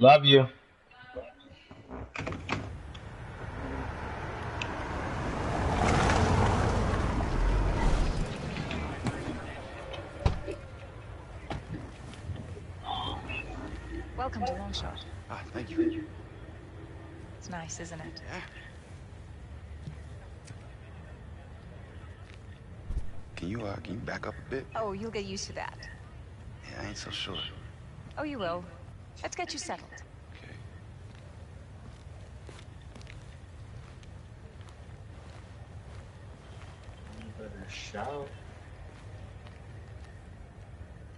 Love you. Welcome to Longshot. Ah, thank you. It's nice, isn't it? Yeah. Can you back up a bit? Oh, you'll get used to that. Yeah, I ain't so sure. Oh, you will. Let's get you settled. Okay. You better shout.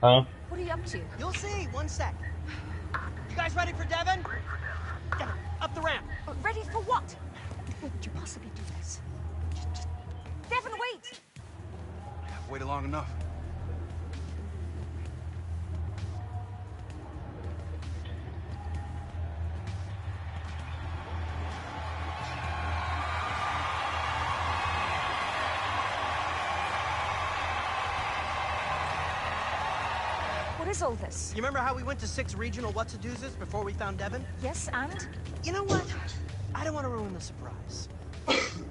Huh? What are you up to? You'll see. One sec. You guys ready for Devin? Devin, up the ramp. Ready for what? Why would you possibly do this? Just... Devin, wait! I've waited long enough. What is all this? You remember how we went to 6 regional what's-a-doozes before we found Devin? Yes, and? You know what? I don't want to ruin the surprise. Please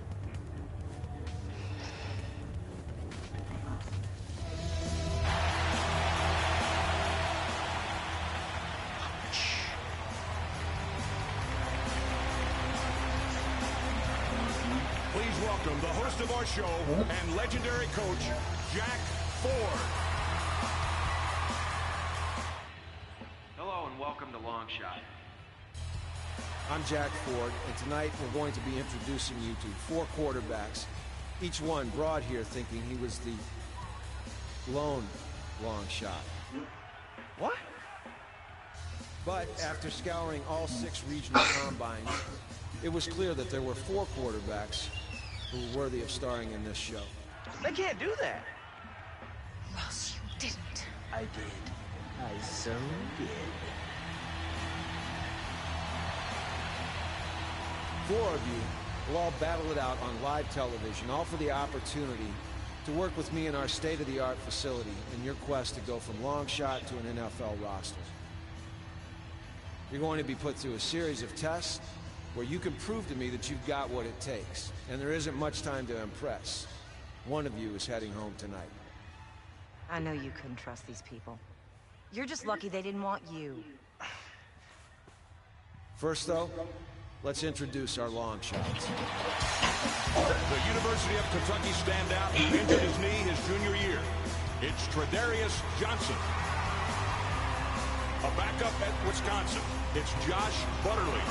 welcome the host of our show and legendary coach, Jack Ford. Hello and welcome to Longshot. I'm Jack Ford, and tonight we're going to be introducing you to 4 quarterbacks, each one brought here thinking he was the lone long shot. What? But after scouring all 6 regional combines, it was clear that there were 4 quarterbacks who were worthy of starring in this show. They can't do that. Ross, you didn't. I did. I so did. 4 of you will all battle it out on live television, all for the opportunity to work with me in our state-of-the-art facility in your quest to go from long shot to an NFL roster. You're going to be put through a series of tests where you can prove to me that you've got what it takes, and there isn't much time to impress. One of you is heading home tonight. I know you couldn't trust these people. You're just lucky they didn't want you. First, though, let's introduce our long shots. The University of Kentucky standout who injured his knee his junior year. It's Tredarius Johnson. A backup at Wisconsin. It's Josh Butterly.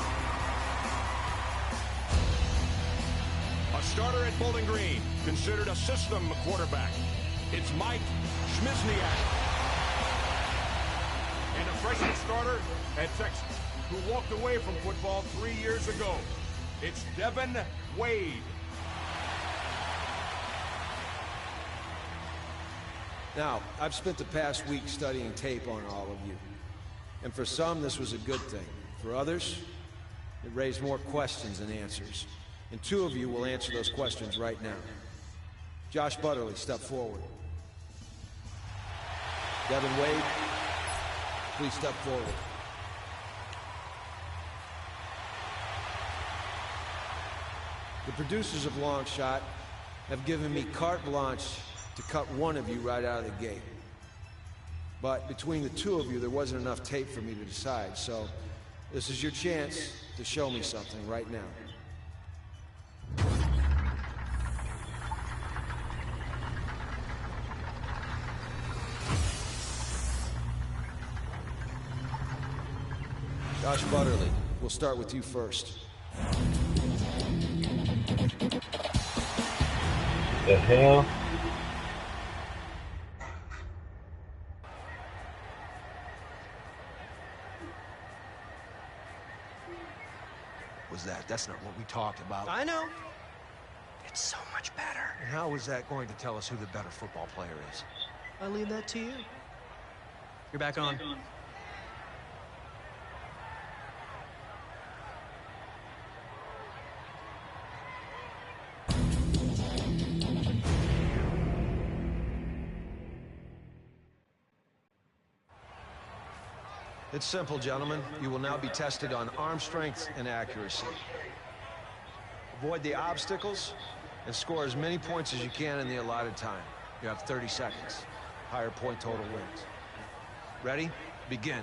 A starter at Bowling Green, considered a system quarterback. It's Mike Schmizniak. And a freshman starter at Texas, who walked away from football 3 years ago. It's Devin Wade. Now, I've spent the past week studying tape on all of you. And for some, this was a good thing. For others, it raised more questions than answers. And 2 of you will answer those questions right now. Josh Butterly, step forward. Devin Wade, please step forward. The producers of Long Shot have given me carte blanche to cut one of you right out of the gate. But between the 2 of you, there wasn't enough tape for me to decide, so this is your chance to show me something right now. Josh Butterly, we'll start with you first. The hell? Was that? That's not what we talked about. I know. It's so much better. And how is that going to tell us who the better football player is? I leave that to you. You're back on. It's simple, gentlemen. You will now be tested on arm strength and accuracy. Avoid the obstacles and score as many points as you can in the allotted time. You have 30 seconds. Higher point total wins. Ready? Begin.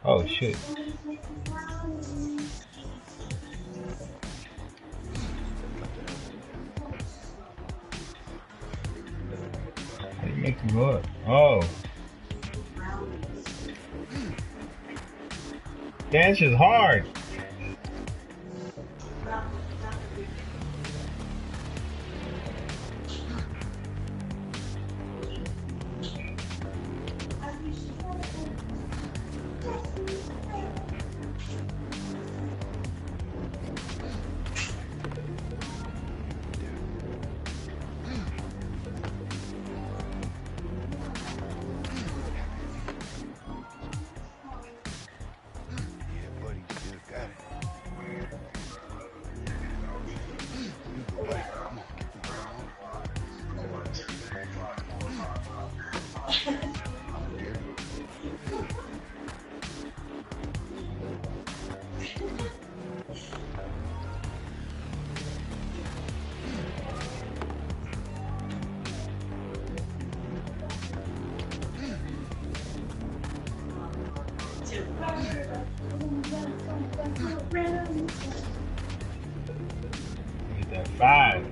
Oh shit. How do you make them go up? Oh. Dance is hard. Get that 5.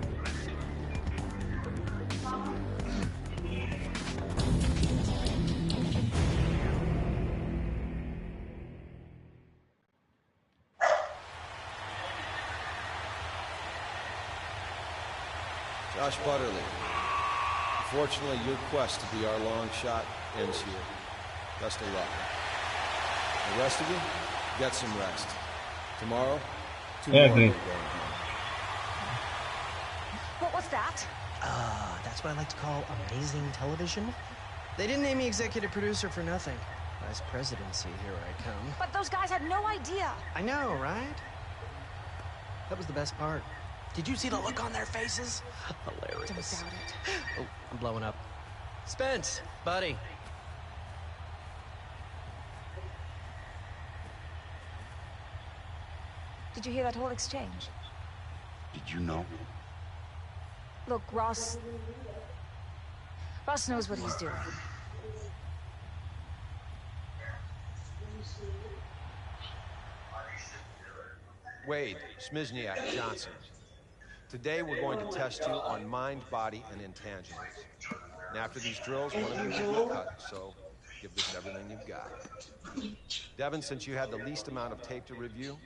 Josh Butterly. Unfortunately, your quest to be our long shot ends here. Best of luck. The rest of you, get some rest. Tomorrow, 2 more will be going home. What was that? That's what I like to call amazing television. They didn't name me executive producer for nothing. Vice presidency, here I come. But those guys had no idea. I know, right? That was the best part. Did you see the look on their faces? Hilarious. Don't doubt it. Oh, I'm blowing up. Spence, buddy. Did you hear that whole exchange? Did you know? Look, Ross knows what he's doing. Wade, Smizniak, Johnson. Today we're going to test you on mind, body, and intangibles. And after these drills, one of you will be cut, so give this everything you've got. Devin, since you had the least amount of tape to review,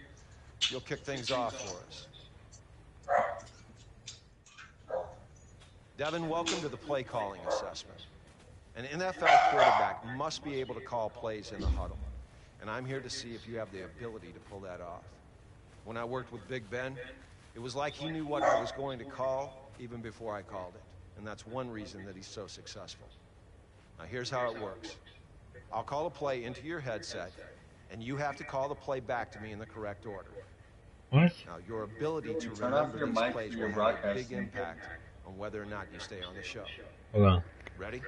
you'll kick things off for us. Devin, welcome to the play calling assessment. An NFL quarterback must be able to call plays in the huddle. And I'm here to see if you have the ability to pull that off. When I worked with Big Ben, it was like he knew what I was going to call even before I called it. And that's one reason that he's so successful. Now here's how it works. I'll call a play into your headset, and you have to call the play back to me in the correct order. What? Now your ability to Turn off remember your these mic plays for your will have a big broadcasting. impact on whether or not you stay on the show. Hold on. Ready?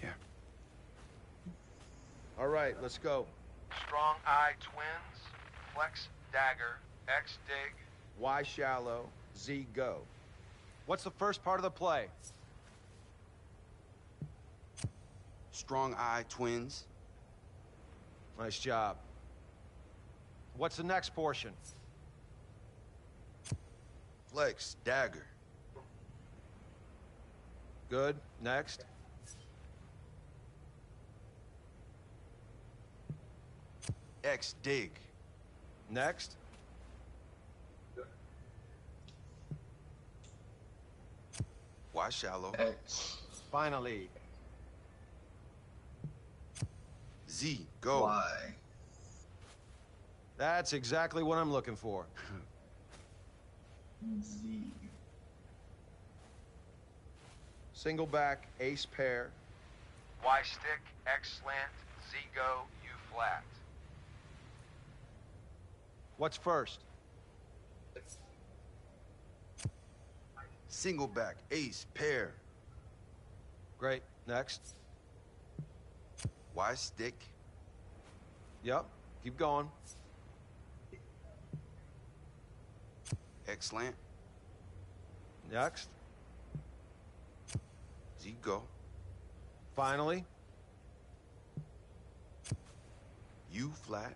Yeah. All right, let's go. Strong eye twins, flex dagger, X dig. Y shallow, Z go. What's the first part of the play? Strong eye twins, Nice job. What's the next portion? Flex, dagger. Good. Next. X, dig. Next. Y, shallow. X, Finally. Z, go. Y, That's exactly what I'm looking for. Z. Single back, ace pair. Y stick, X slant, Z go, U flat. What's first? Single back, ace, pair. Great. Next. Y stick, Yep. Keep going. X slant, Next. Z, go. Finally. U flat,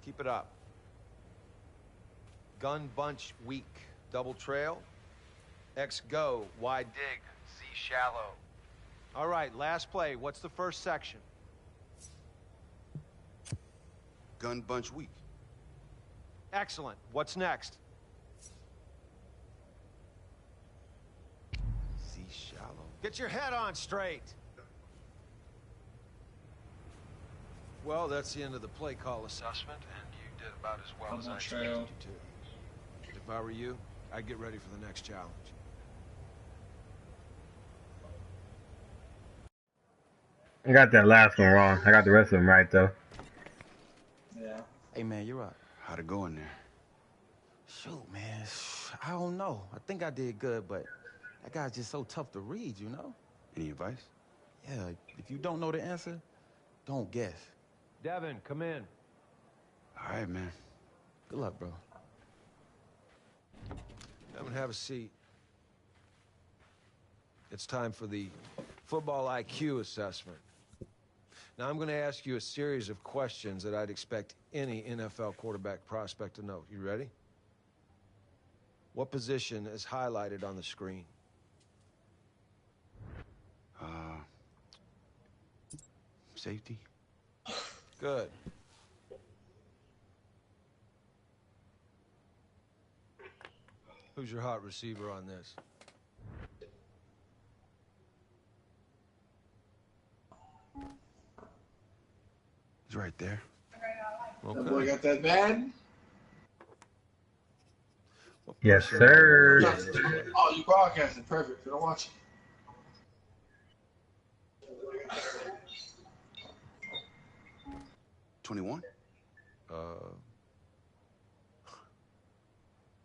Keep it up. Gun bunch weak. Double trail. X go. Wide. Dig, Z shallow. All right. Last play. What's the first section? gun bunch weak. Excellent. What's next? Z shallow. Get your head on straight. Well, that's the end of the play call assessment, and you did about as well as I expected you to. If I were you, I'd get ready for the next challenge. I got that last one wrong. I got the rest of them right, though. Yeah. Hey, man, you're right. How'd it go in there? Shoot, man. I don't know. I think I did good, but that guy's just so tough to read, you know? Any advice? Yeah, if you don't know the answer, don't guess. Devin, come in. All right, man. Good luck, bro. Devin, have a seat. It's time for the football IQ assessment. Now, I'm going to ask you a series of questions that I'd expect any NFL quarterback prospect to know. You ready? What position is highlighted on the screen? Safety? Good. Who's your hot receiver on this? He's right there. That boy Okay. got that Madden? Yes, sir. Oh, you broadcasting. Perfect. Gonna watch it. $21?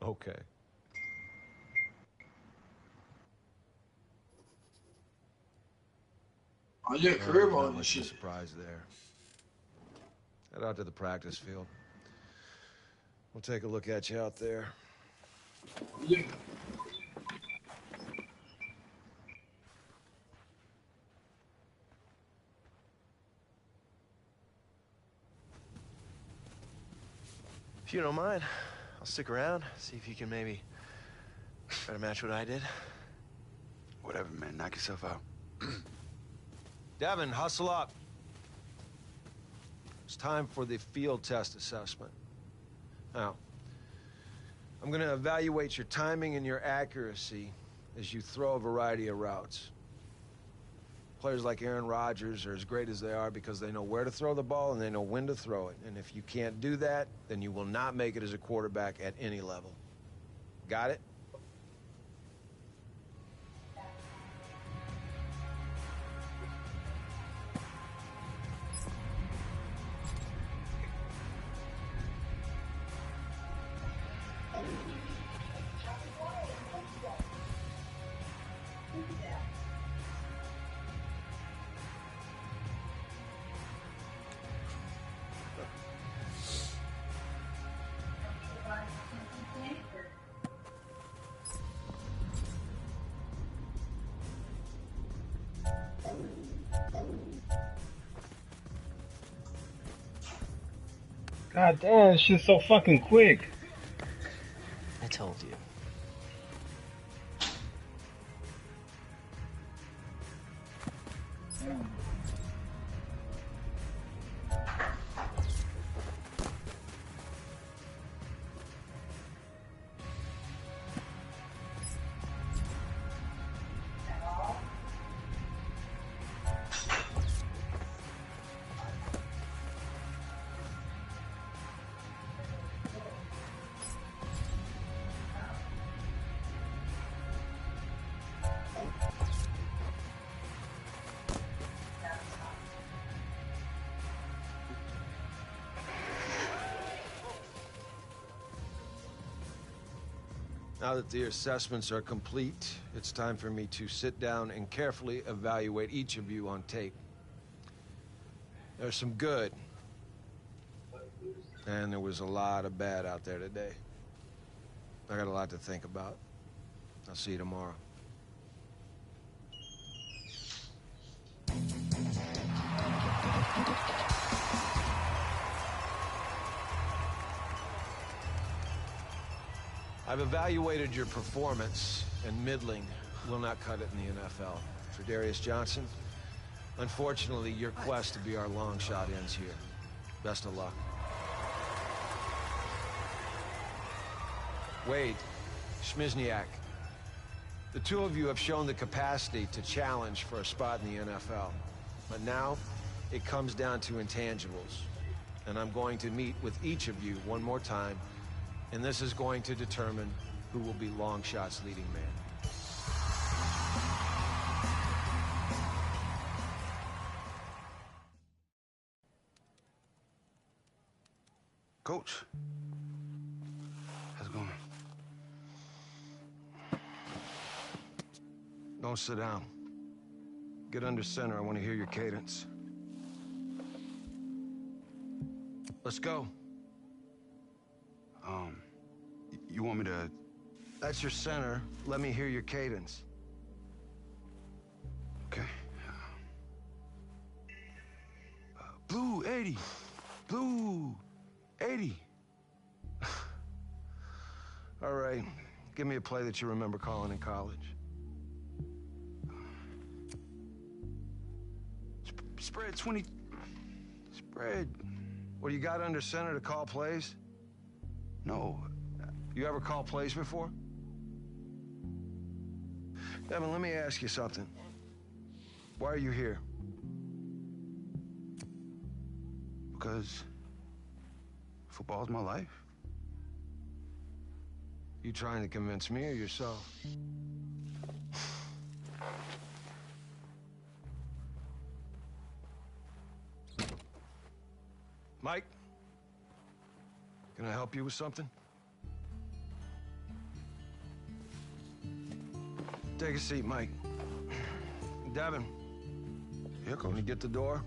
Okay. Oh, you got career Not mode and much of a shit. surprise there. Head out to the practice field. We'll take a look at you out there. Yeah. If you don't mind, I'll stick around, see if you can maybe try to match what I did. Whatever, man. Knock yourself out. Devin, hustle up. It's time for the field test assessment. Now, I'm going to evaluate your timing and your accuracy as you throw a variety of routes. Players like Aaron Rodgers are as great as they are because they know where to throw the ball and they know when to throw it. And if you can't do that, then you will not make it as a quarterback at any level. Got it? God damn, this shit's so fucking quick. I told you. Now that the assessments are complete, it's time for me to sit down and carefully evaluate each of you on tape. There's some good, and there was a lot of bad out there today. I got a lot to think about. I'll see you tomorrow. I've evaluated your performance, and middling will not cut it in the NFL. Tredarius Johnson, unfortunately, your quest to be our long shot ends here. Best of luck. Wade, Schmizniak, the two of you have shown the capacity to challenge for a spot in the NFL. But now, it comes down to intangibles. And I'm going to meet with each of you one more time, and this is going to determine who will be long shot's leading man. Coach, how's it going? Don't sit down. Get under center. I want to hear your cadence. Let's go. You want me to... That's your center. Let me hear your cadence. Okay. Blue 80. Blue 80. All right. Give me a play that you remember calling in college. Spread 20... Spread... Well, you got under center to call plays? No. You ever called plays before? Devin, let me ask you something. Why are you here? Because football's my life. You trying to convince me or yourself? Mike? Can I help you with something? Take a seat, Mike. Devin. Here, Coach. Can you get the door?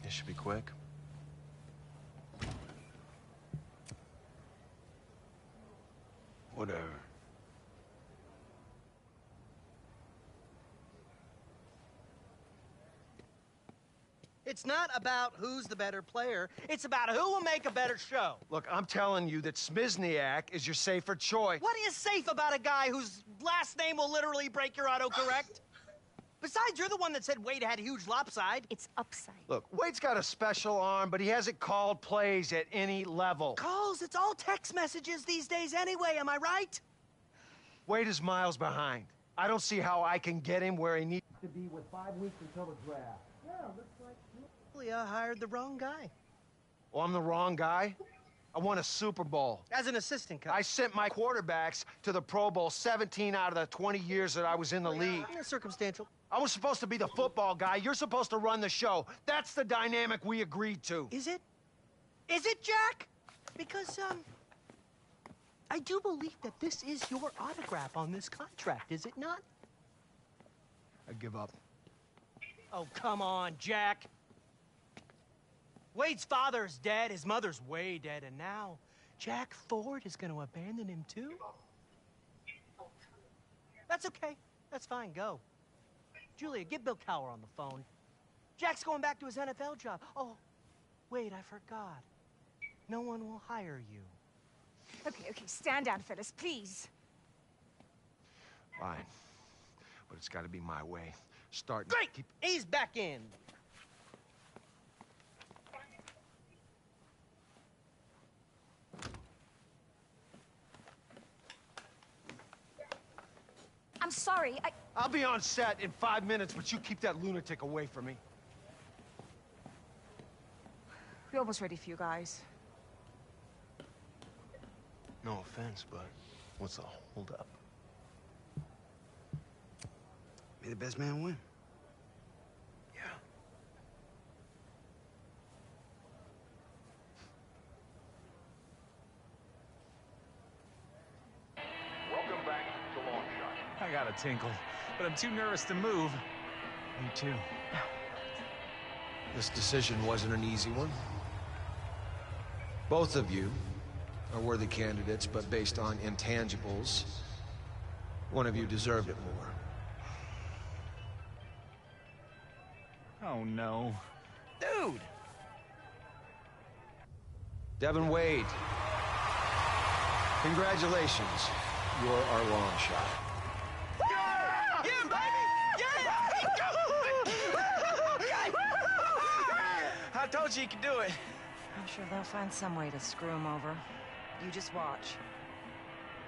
This should be quick. Whatever. It's not about who's the better player. It's about who will make a better show. Look, I'm telling you that Smizniak is your safer choice. What is safe about a guy whose last name will literally break your autocorrect? Besides, you're the one that said Wade had huge lopside. It's upside. Look, Wade's got a special arm, but he hasn't called plays at any level. Calls, it's all text messages these days anyway, am I right? Wade is miles behind. I don't see how I can get him where he needs to be with 5 weeks until the draft. Yeah, looks like you hired the wrong guy. Well, I'm the wrong guy? I won a Super Bowl. As an assistant coach. I sent my quarterbacks to the Pro Bowl 17 out of the 20 years that I was in the league. Yeah, circumstantial. I was supposed to be the football guy. You're supposed to run the show. That's the dynamic we agreed to. Is it? Is it, Jack? Because, I do believe that this is your autograph on this contract, is it not? I give up. Oh, come on, Jack. Wade's father's dead, his mother's way dead, and now Jack Ford is going to abandon him too? That's okay. That's fine, go. Julia, get Bill Cowher on the phone. Jack's going back to his NFL job. Oh, wait, I forgot. No one will hire you. Okay, stand down, Phyllis, please. Fine. But it's gotta be my way. Start. Great! He's back in. I'm sorry, I'll be on set in 5 minutes, but you keep that lunatic away from me. We're almost ready for you guys. No offense, but what's the holdup? May the best man win. Yeah. Welcome back to Long Shot. I got a tinkle, but I'm too nervous to move. Me too. This decision wasn't an easy one. Both of you are worthy candidates, but based on intangibles, one of you deserved it more. Oh, no. Dude! Devin Wade, congratulations. You're our long shot. Yeah, baby! I told you could do it. I'm sure they'll find some way to screw him over. You just watch.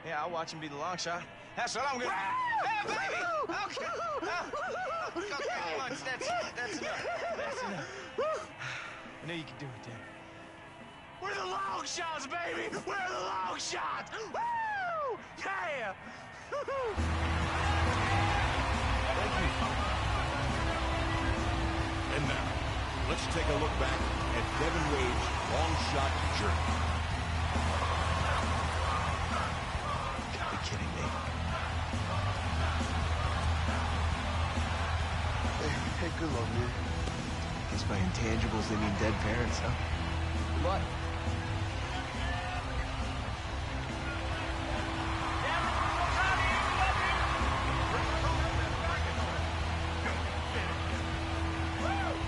Yeah, I'll watch him be the long shot. That's what I'm gonna. Hey, baby! Okay. Okay, once. That's enough. That's enough. I knew you could do it, Dan. We're the long shots, baby! We're the long shots! Woo! Yeah! And now, let's take a look back at Devin Wade's long shot journey. You gotta be kidding me. Hey, good luck, man. Guess by intangibles they mean dead parents, huh? What?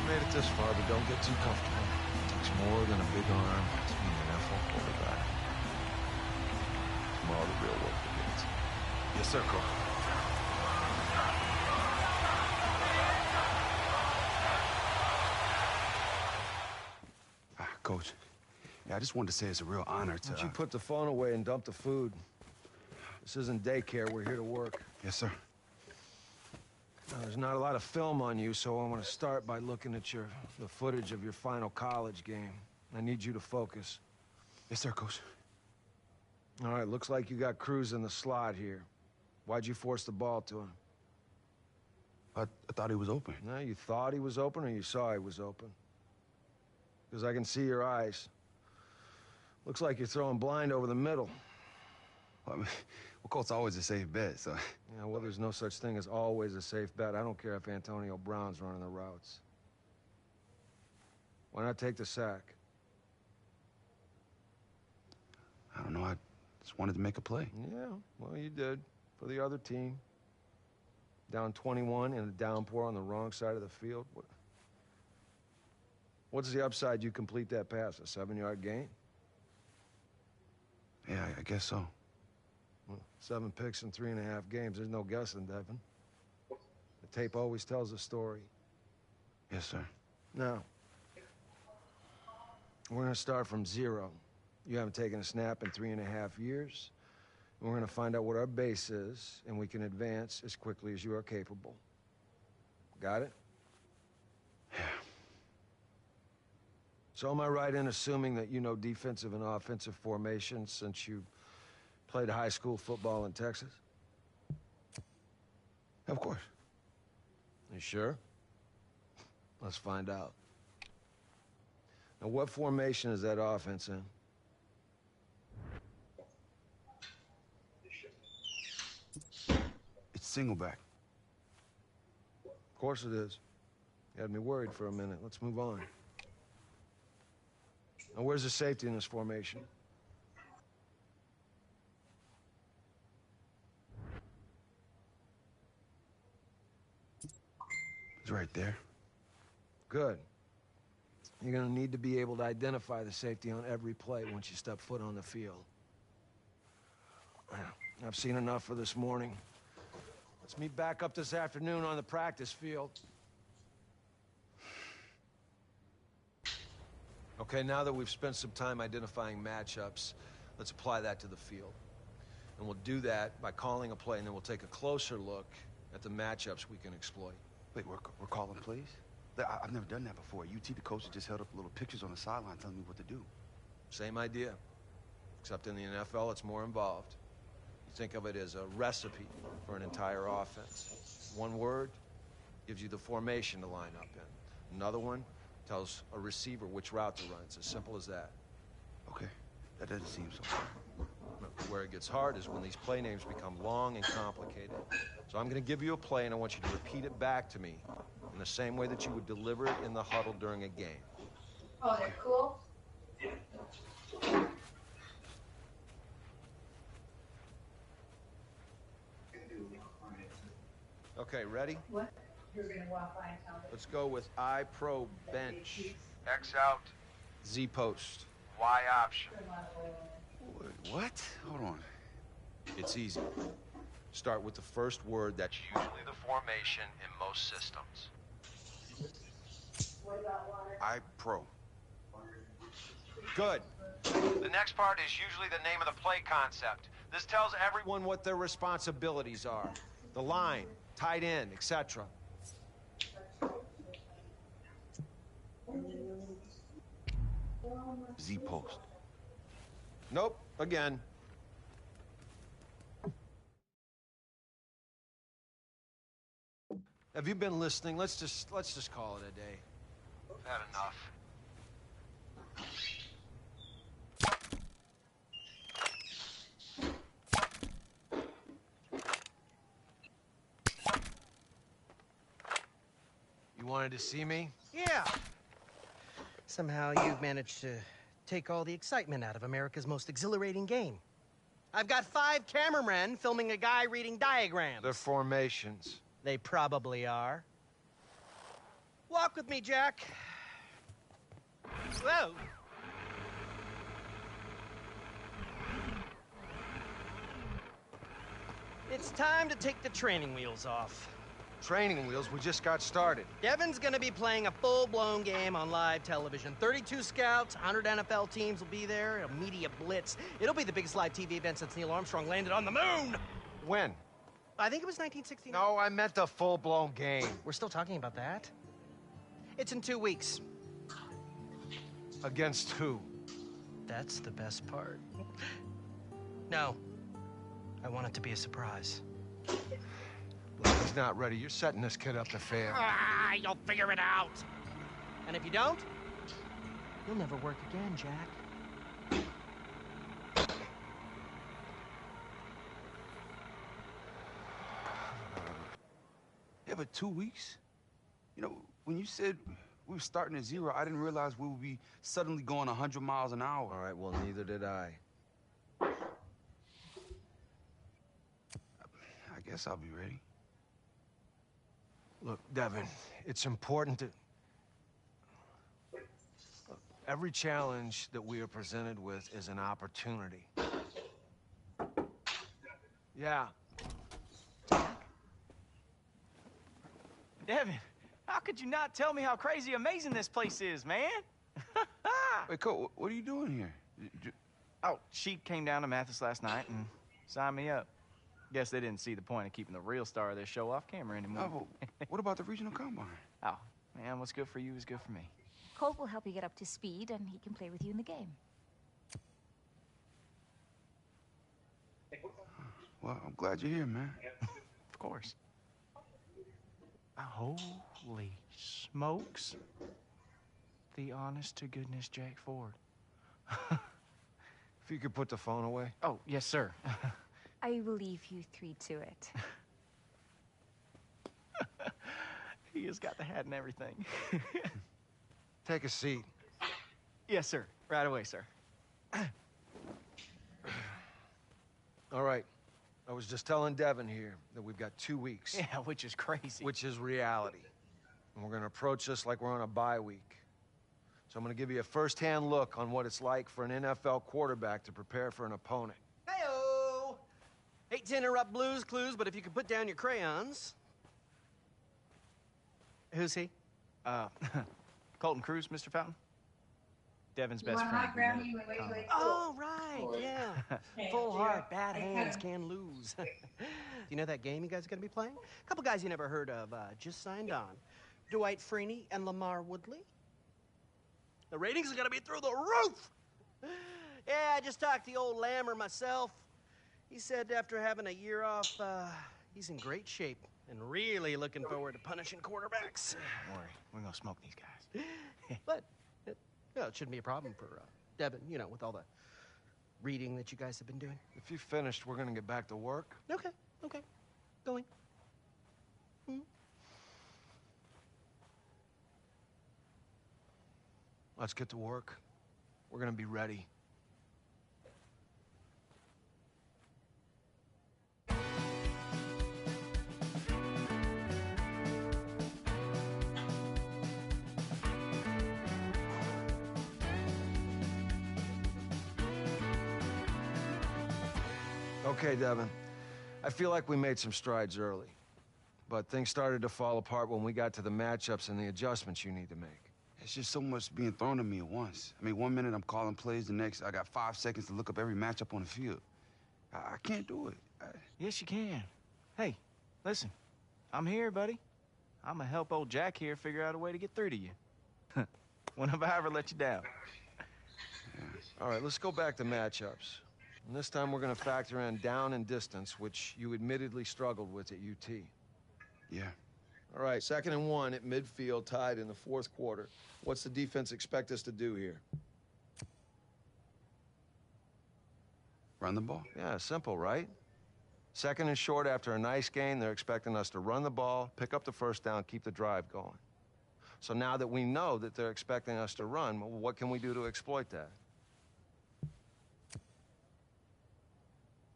Made it this far, but don't get too comfortable. It takes more than a big arm to be an NFL quarterback. Tomorrow the real work begins. Yes, sir, Coach. Coach, yeah, I just wanted to say it's a real honor to... Why don't you put the phone away and dump the food? This isn't daycare. We're here to work. Yes, sir. Now, there's not a lot of film on you, so I want to start by looking at the footage of your final college game. I need you to focus. Yes, sir, Coach. All right, looks like you got Cruz in the slot here. Why'd you force the ball to him? I thought he was open. No, you thought he was open or you saw he was open? Because I can see your eyes. Looks like you're throwing blind over the middle. Well, I mean, Colt's always a safe bet, so... Yeah, well, there's no such thing as always a safe bet. I don't care if Antonio Brown's running the routes. Why not take the sack? I don't know, I just wanted to make a play. Yeah, well, you did. For the other team. Down 21 in a downpour on the wrong side of the field. What's the upside you complete that pass? A 7-yard gain? Yeah, I guess so. Well, 7 picks in 3.5 games. There's no guessing, Devin. The tape always tells a story. Yes, sir. Now, we're gonna start from 0. You haven't taken a snap in 3.5 years. And we're gonna find out what our base is, and we can advance as quickly as you are capable. Got it? Yeah. So am I right in assuming that you know defensive and offensive formations since you played high school football in Texas? Of course. You sure? Let's find out. Now, what formation is that offense in? single back. Of course it is. You had me worried for a minute. Let's move on. Now, where's the safety in this formation? It's right there. Good. You're gonna need to be able to identify the safety on every play once you step foot on the field. I've seen enough for this morning. Let's meet back up this afternoon on the practice field. Okay, now that we've spent some time identifying matchups, let's apply that to the field. And we'll do that by calling a play, and then we'll take a closer look at the matchups we can exploit. Wait, we're calling plays? I've never done that before. UT, the coach, just held up little pictures on the sideline telling me what to do. Same idea, except in the NFL, it's more involved. You think of it as a recipe for an entire offense. One word gives you the formation to line up in. Another one tells a receiver which route to run. It's as simple as that. Okay, that doesn't seem so hard. Where it gets hard is when these play names become long and complicated. So I'm going to give you a play, and I want you to repeat it back to me in the same way that you would deliver it in the huddle during a game. Oh, they're cool? Okay, ready? What? You're gonna walk by and tell them. Let's go with I pro bench, X out, Z post. Y option. Wait, what? Hold on. It's easy. Start with the first word that's usually the formation in most systems. I pro. Good. The next part is usually the name of the play concept. This tells everyone What their responsibilities are. The line, tight end, etc. Z post. Nope, again. Have you been listening? Let's just call it a day. Had enough. You wanted to see me? Yeah. Somehow you've managed to take all the excitement out of America's most exhilarating game. I've got 5 cameramen filming a guy reading diagrams. They're formations. They probably are. Walk with me, Jack. Whoa. It's time to take the training wheels off. Training wheels, we just got started. Devin's gonna be playing a full-blown game on live television. 32 scouts, 100 NFL teams will be there, a media blitz. It'll be the biggest live TV event since Neil Armstrong landed on the moon! When? I think it was 1969. No, I meant the full-blown game. We're still talking about that? It's in 2 weeks. Against who? That's the best part. No. I want it to be a surprise. Look, he's not ready. You're setting this kid up to fail. Ah, you'll figure it out. And if you don't, you'll never work again, Jack. Yeah, but 2 weeks? You know, when you said we were starting at 0, I didn't realize we would be suddenly going 100 miles an hour. All right, well, neither did I. I guess I'll be ready. Look, Devin, it's important to... Look, every challenge that we are presented with is an opportunity. Yeah. Devin, how could you not tell me how crazy amazing this place is, man? Wait, Cole, what are you doing here? Oh, Sheep came down to Mathis last night and signed me up. Guess they didn't see the point of keeping the real star of their show off camera anymore. Oh, what about the regional combine? Oh, man, what's good for you is good for me. Colt will help you get up to speed, and he can play with you in the game. Well, I'm glad you're here, man. Of course. Holy smokes. The honest-to-goodness Jack Ford. If you could put the phone away. Oh, yes, sir. I will leave you 3 to it. He has got the hat and everything. Take a seat. Yes, sir. Right away, sir. All right. I was just telling Devin here that we've got 2 weeks. Yeah, which is crazy. Which is reality. And we're going to approach this like we're on a bye week. So I'm going to give you a first-hand look on what it's like for an NFL quarterback to prepare for an opponent. Hey-o! Hate to interrupt Blue's Clues, but if you could put down your crayons. Who's he? Colton Cruz, Mr. Fountain. Devin's best friend. Oh, right, yeah. Full heart, bad hands can lose. You know that game you guys are going to be playing? A couple guys you never heard of just signed on. Dwight Freeney and Lamar Woodley. The ratings are going to be through the roof! Yeah, I just talked to the old Lammer myself. He said after having a year off, he's in great shape and really looking forward to punishing quarterbacks. Don't worry, we're going to smoke these guys. But it shouldn't be a problem for Devin, you know, with all the reading that you guys have been doing. If you finished, we're going to get back to work. Okay. Going. Let's get to work. We're going to be ready. Okay, Devin. I feel like we made some strides early. But things started to fall apart when we got to the matchups and the adjustments you need to make. It's just so much being thrown at me at once. I mean, 1 minute I'm calling plays, the next I got 5 seconds to look up every matchup on the field. I can't do it. Yes, you can. Hey, listen, I'm here, buddy. I'm gonna help old Jack here figure out a way to get through to you. When have I ever let you down? All right, let's go back to matchups. And this time we're going to factor in down and distance, which you admittedly struggled with at UT. Yeah. All right, 2nd and 1 at midfield, tied in the 4th quarter. What's the defense expect us to do here? Run the ball. Yeah, simple, right? 2nd and short after a nice gain, they're expecting us to run the ball, pick up the first down, keep the drive going. So now that we know that they're expecting us to run, well, what can we do to exploit that?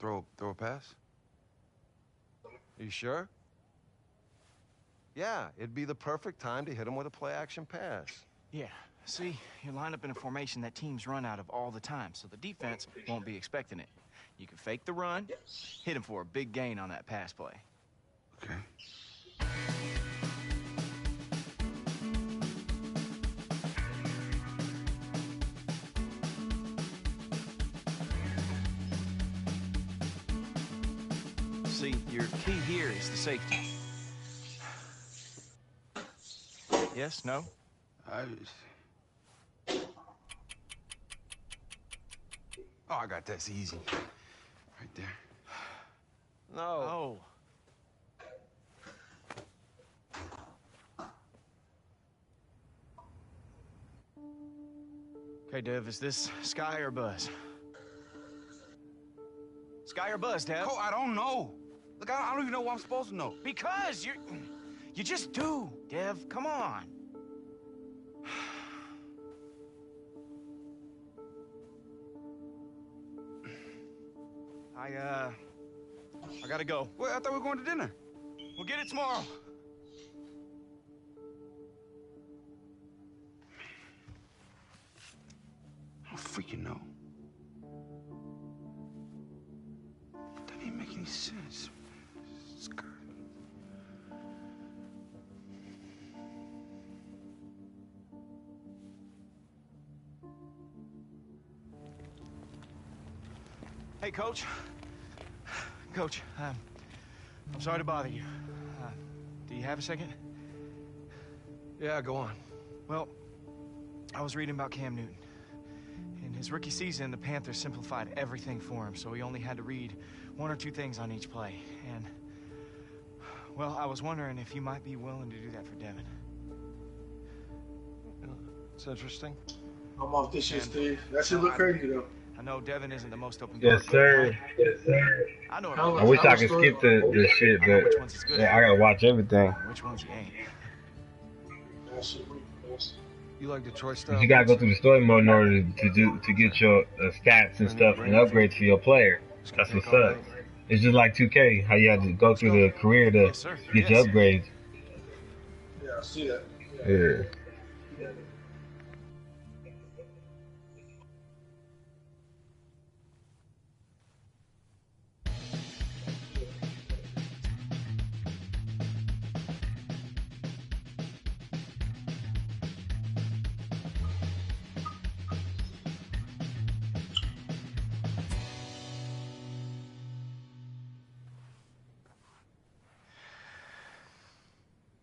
Throw a pass? You sure? Yeah, it'd be the perfect time to hit them with a play-action pass. Yeah, see, you're lined up in a formation that teams run out of all the time, so the defense won't be expecting it. You can fake the run, hit him for a big gain on that pass play. Okay. See, your key here is the safety. Yes, no? Oh, I got that. It's easy. Right there. No. Oh. Okay, Dev, is this Sky or Buzz? Sky or Buzz, Dev? Oh, I don't know. Look, I don't even know what I'm supposed to know. Because you just do, Dev. Come on. I gotta go. Wait, I thought we were going to dinner. We'll get it tomorrow. I don't freaking know. That didn't make any sense. Skirt. Hey, Coach. Coach, I'm sorry to bother you. Do you have a second? Yeah, go on. Well, I was reading about Cam Newton. In his rookie season, the Panthers simplified everything for him, so he only had to read 1 or 2 things on each play. And, well, I was wondering if you might be willing to do that for Devin. It's interesting. I'm off this shit, Steve. That shit look crazy, though. I know Devin isn't the most open. Yes, sir. Yes, sir. I know. I wish I could skip the shit, but yeah, I gotta watch everything. Which ones you ain't? You like Detroit But style? you gotta go through the story mode in order to get your stats and stuff and upgrades for your player. That's what sucks. It's just like 2K, how you had to go through the career to get your upgrades. Yeah, I see that. Yeah.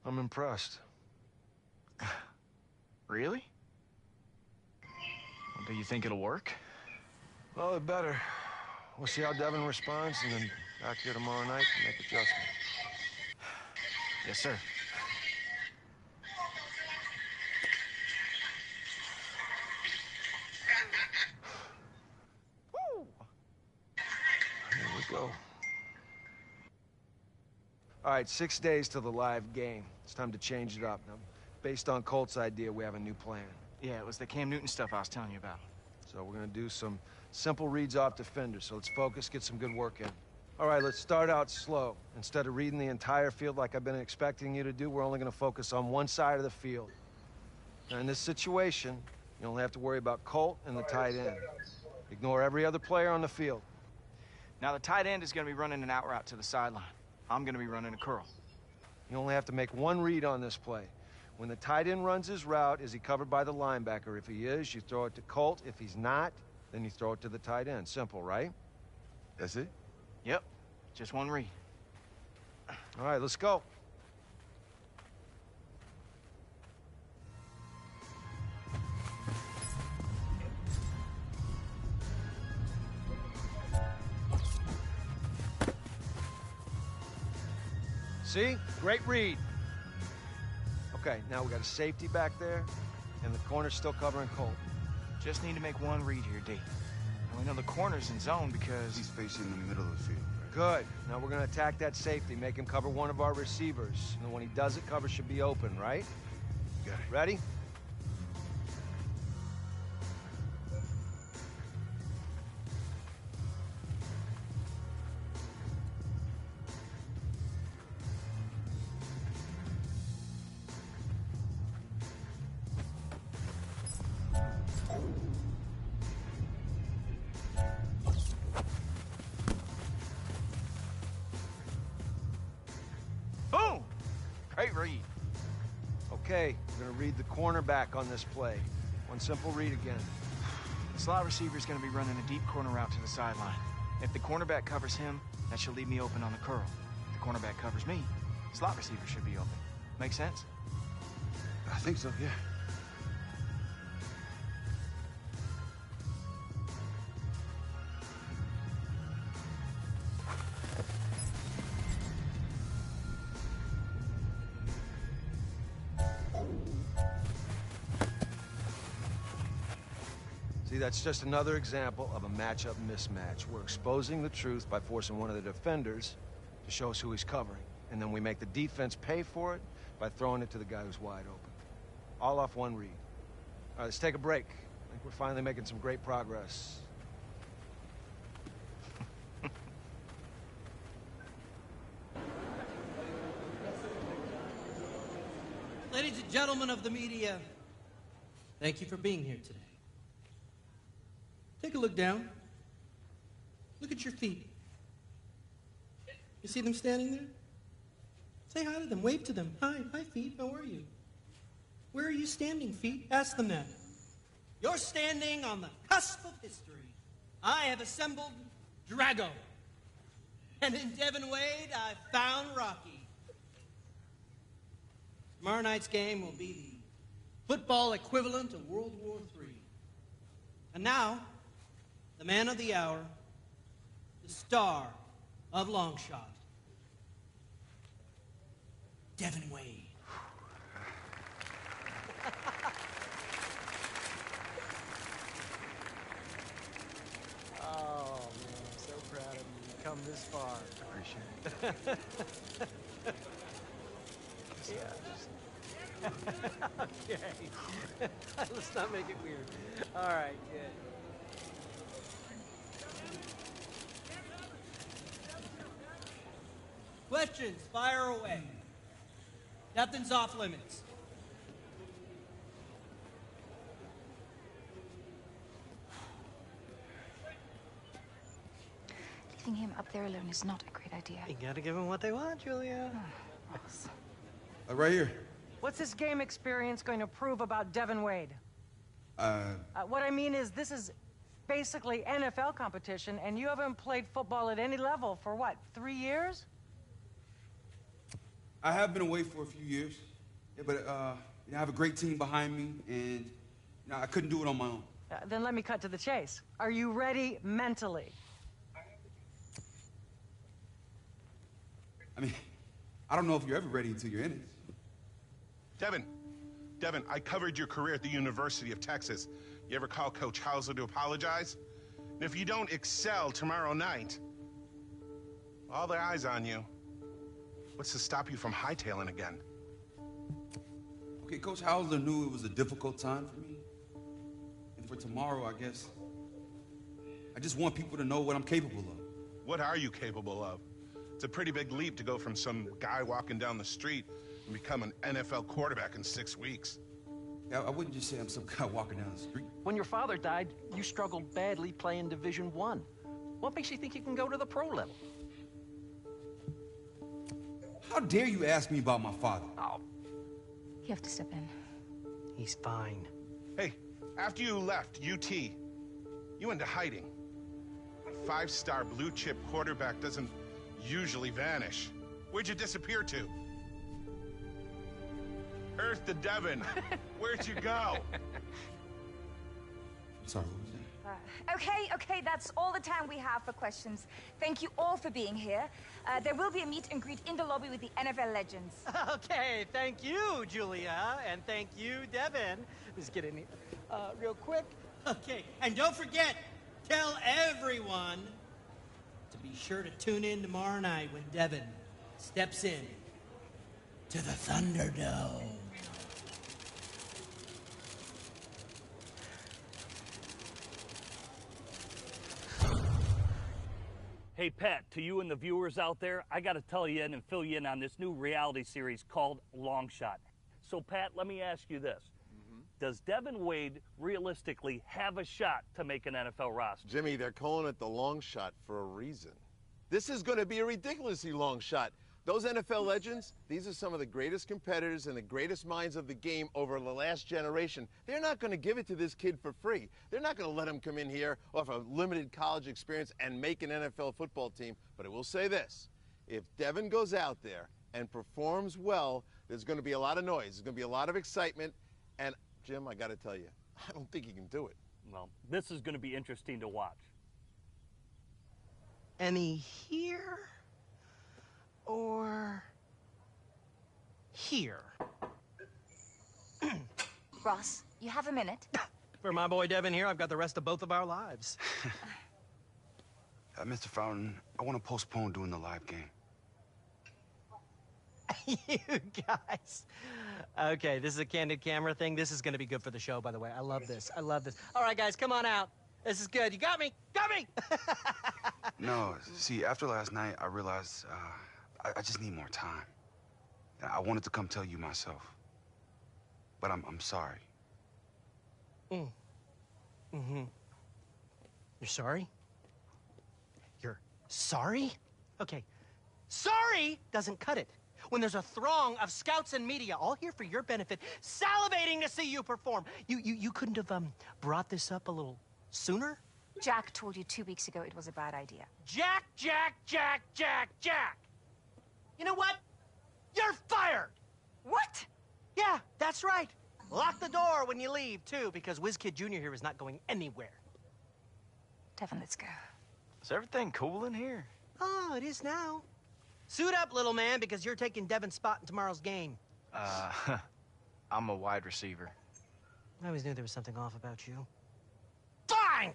I'm impressed. Really? Well, do you think it'll work? Well, it better. We'll see how Devin responds, and then back here tomorrow night to make adjustments. Yes, sir. Woo! Here we go. All right, 6 days till the live game. It's time to change it up. Now, based on Colt's idea, we have a new plan. Yeah, it was the Cam Newton stuff I was telling you about. So we're gonna do some simple reads off defenders. So let's focus, get some good work in. All right, let's start out slow. Instead of reading the entire field like I've been expecting you to do, we're only gonna focus on one side of the field. Now, in this situation, you only have to worry about Colt and the tight end. Ignore every other player on the field. Now, the tight end is going to be running an out route to the sideline. I'm going to be running a curl. You only have to make one read on this play. When the tight end runs his route, is he covered by the linebacker? If he is, you throw it to Colt. If he's not, then you throw it to the tight end. Simple, right? That's it? Yep. Just one read. All right, let's go. See? Great read. Okay, now we got a safety back there, and the corner's still covering Colt. Just need to make one read here, D. And we know the corner's in zone because he's facing the middle of the field. Good. Now we're going to attack that safety, make him cover one of our receivers. And when he does it, cover should be open, right? Got it. Ready? boom! Great read. Okay, we're going to read the cornerback on this play. One simple read again. The slot receiver is going to be running a deep corner route to the sideline. If the cornerback covers him, that should leave me open on the curl. If the cornerback covers me, the slot receiver should be open. Make sense? I think so, yeah. See, that's just another example of a matchup mismatch. We're exposing the truth by forcing one of the defenders to show us who he's covering. And then we make the defense pay for it by throwing it to the guy who's wide open. All off one read. All right, let's take a break. I think we're finally making some great progress. Ladies and gentlemen of the media, thank you for being here today. Take a look down. Look at your feet. You see them standing there? Say hi to them. Wave to them. Hi, feet. How are you? Where are you standing, feet? Ask them that. You're standing on the cusp of history. I have assembled Drago. And in Devin Wade, I found Rocky. Tomorrow night's game will be the football equivalent of World War III. And now, the man of the hour, the star of Longshot, Devin Wade. Oh, man, I'm so proud of you. You've come this far. Appreciate it. Yeah. Okay. Let's not make it weird. All right, good. Questions, fire away. Nothing's off limits. Leaving him up there alone is not a great idea. You gotta give them what they want, Julia. Yes. Right here. What's this game experience going to prove about Devin Wade? What I mean is, this is basically NFL competition, and you haven't played football at any level for what, 3 years? I have been away for a few years, yeah, but I have a great team behind me, and I couldn't do it on my own. Then let me cut to the chase. Are you ready mentally? I mean, I don't know if you're ever ready until you're in it. Devin, I covered your career at the University of Texas. You ever call Coach Hauser to apologize? And if you don't excel tomorrow night, all the eyes on you. What's to stop you from hightailing again? Okay, Coach Hauser knew it was a difficult time for me. And for tomorrow, I guess, I just want people to know what I'm capable of. What are you capable of? It's a pretty big leap to go from some guy walking down the street and become an NFL quarterback in 6 weeks. I wouldn't just say I'm some guy walking down the street. When your father died, you struggled badly playing Division I. What makes you think you can go to the pro level? How dare you ask me about my father? Oh. You have to step in. He's fine. Hey, after you left UT, you went into hiding. A 5-star blue-chip quarterback doesn't usually vanish. Where'd you disappear to? Earth to Devin. Where'd you go? Sorry, what was that? Okay, that's all the time we have for questions. Thank you all for being here. There will be a meet and greet in the lobby with the NFL legends. Okay, thank you, Julia, and thank you, Devin. Let's get in here real quick. Okay, and don't forget, tell everyone to be sure to tune in tomorrow night when Devin steps in to the Thunderdome. Hey, Pat, to you and the viewers out there, I got to tell you and fill you in on this new reality series called Long Shot. So, Pat, let me ask you this. Does Devin Wade realistically have a shot to make an NFL roster? Jimmy, they're calling it the long shot for a reason. This is going to be a ridiculously long shot. Those NFL legends, these are some of the greatest competitors and the greatest minds of the game over the last generation. They're not going to give it to this kid for free. They're not going to let him come in here off a limited college experience and make an NFL football team. But I will say this, if Devin goes out there and performs well, there's going to be a lot of noise. There's going to be a lot of excitement. And, Jim, I got to tell you, I don't think he can do it. Well, this is going to be interesting to watch. Any here or here? Ross, you have a minute? For my boy Devin here, I've got the rest of both of our lives. Mr. Fountain, I want to postpone doing the live game. You guys. Okay, this is a candid camera thing. This is going to be good for the show, by the way. I love this. I love this. All right, guys, come on out. This is good. You got me? Got me! No, see, after last night, I realized I just need more time. I wanted to come tell you myself. But I'm sorry. Mm-hmm. You're sorry? You're sorry? Okay. Sorry doesn't cut it. When there's a throng of scouts and media all here for your benefit, salivating to see you perform, you couldn't have brought this up a little sooner? Jack told you 2 weeks ago it was a bad idea. Jack! You know what? You're fired! What? Yeah, that's right. Lock the door when you leave, too, because WizKid Jr. here is not going anywhere. Devin, let's go. Is everything cool in here? Oh, it is now. Suit up, little man, because you're taking Devin's spot in tomorrow's game. I'm a wide receiver. I always knew there was something off about you. Fine!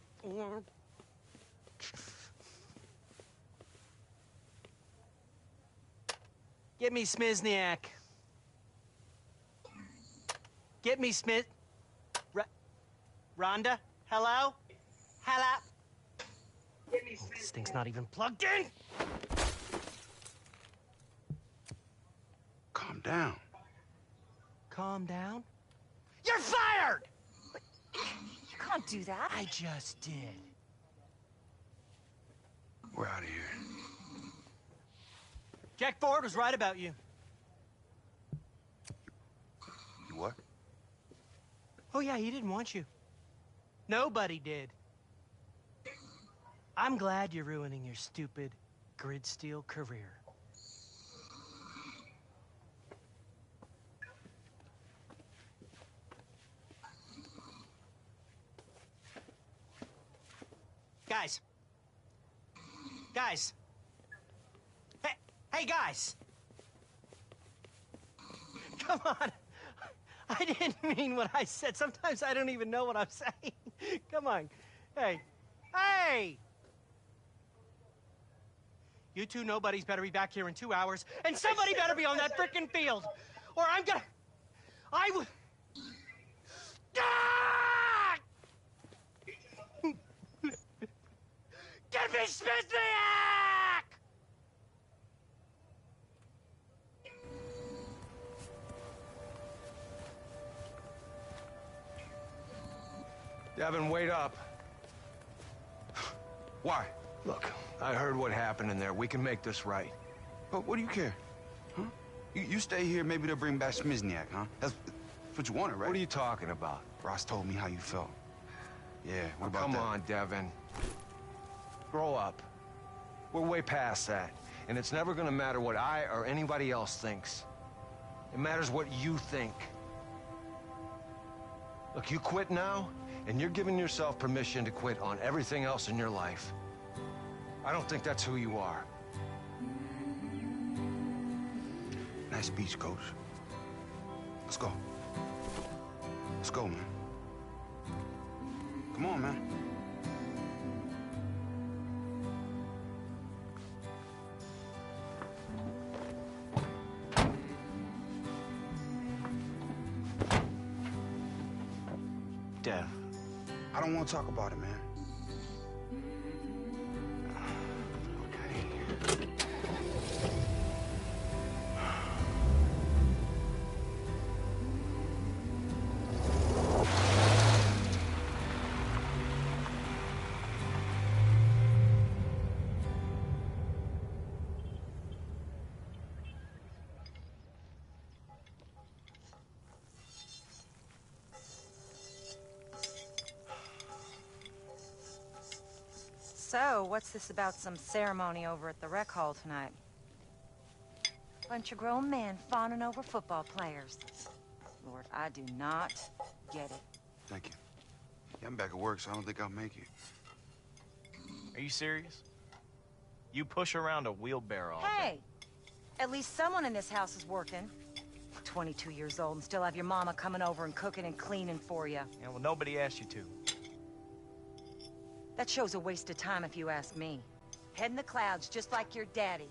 Get me Smizniak. Get me, Smith. Rhonda? Hello? Hello? Oh, this thing's not even plugged in! Calm down. Calm down? You're fired! You can't do that. I just did. We're out of here. Jack Ford was right about you. You what? Oh, yeah, he didn't want you. Nobody did. I'm glad you're ruining your stupid grid steel career. Guys. Guys. Hey, guys. Come on. I didn't mean what I said. Sometimes I don't even know what I'm saying. Come on. Hey. Hey! You two nobodies better be back here in 2 hours, and somebody better be on that frickin' field, or I'm gonna... I would... Ah! Give me Smithniak! Devin, wait up. Why? Look, I heard what happened in there. We can make this right. But what do you care? Huh? You stay here, maybe they'll bring back Smizniak, huh? That's what you wanted, right? What are you talking about? Ross told me how you felt. Yeah, what about Come that? on, Devin. Grow up. We're way past that. And it's never gonna matter what I or anybody else thinks. It matters what you think. Look, you quit now, and you're giving yourself permission to quit on everything else in your life. I don't think that's who you are. Nice speech, Coach. Let's go. Let's go, man. Come on, man. Dev. I don't want to talk about it, man. So, what's this about some ceremony over at the rec hall tonight? Bunch of grown men fawning over football players. Lord, I do not get it. Thank you. Yeah, I'm back at work, so I don't think I'll make it. Are you serious? You push around a wheelbarrow all day. Hey! At least someone in this house is working. 22 years old and still have your mama coming over and cooking and cleaning for you. Yeah, well, nobody asked you to. That shows a waste of time if you ask me. Head in the clouds just like your daddy.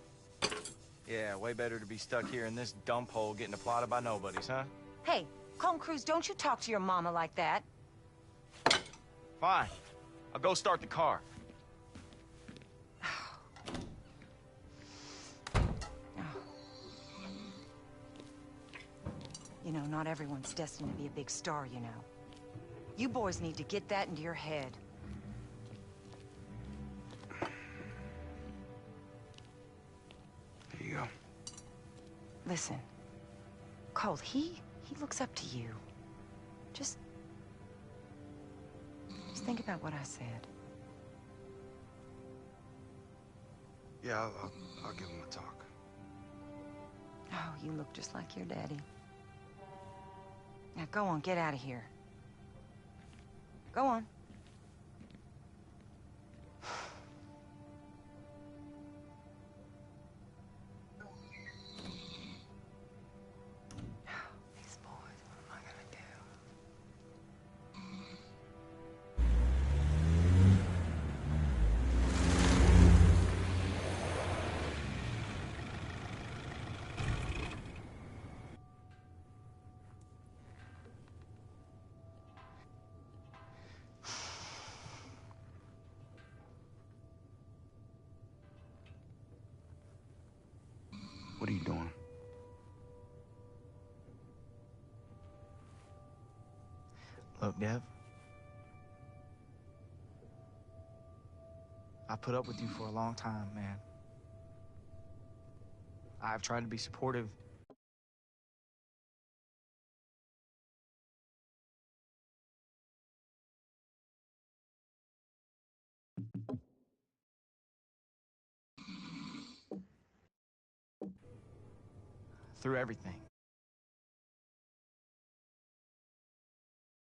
Yeah, way better to be stuck here in this dump hole getting applauded by nobodies, huh? Hey, Colton Cruz, don't you talk to your mama like that. Fine. I'll go start the car. You know, not everyone's destined to be a big star, you know. You boys need to get that into your head. Here you go. Listen, Colt, he looks up to you. Just think about what I said. Yeah, I'll give him a talk. Oh, you look just like your daddy. Now go on, get out of here. Go on. These boys, what am I gonna do? What are you doing? Look, Dev. I put up with you for a long time, man. I've tried to be supportive. Through everything.